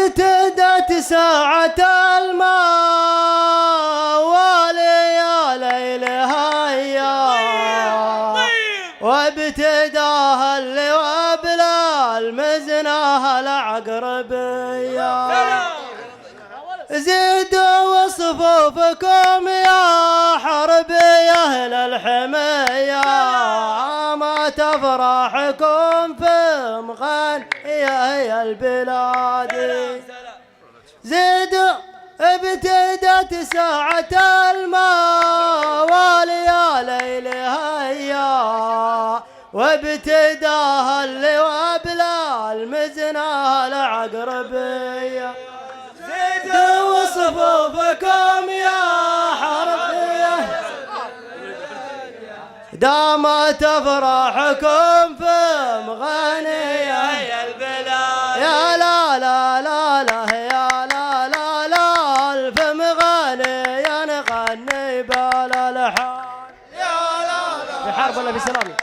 وابتدت ساعة الماء وليا ليلها ايام وابتداها اللواء بلا المزناها العقربية زيدوا وصفوفكم يا حرب يا اهل الحمية ما تفرحكم في مغنية البلاد زيدوا ابتدت ساعة الماء وليا ليلها اياه وابتداها اللواء بلا المزناها العقربية زيدوا وصفوفكم يا حربية دامت افراحكم في مغنية البلاد يا لا لا لا لا يا لا لا لا في مغنية نغني بالالحان يا لا لا في حرب ولا في سلام.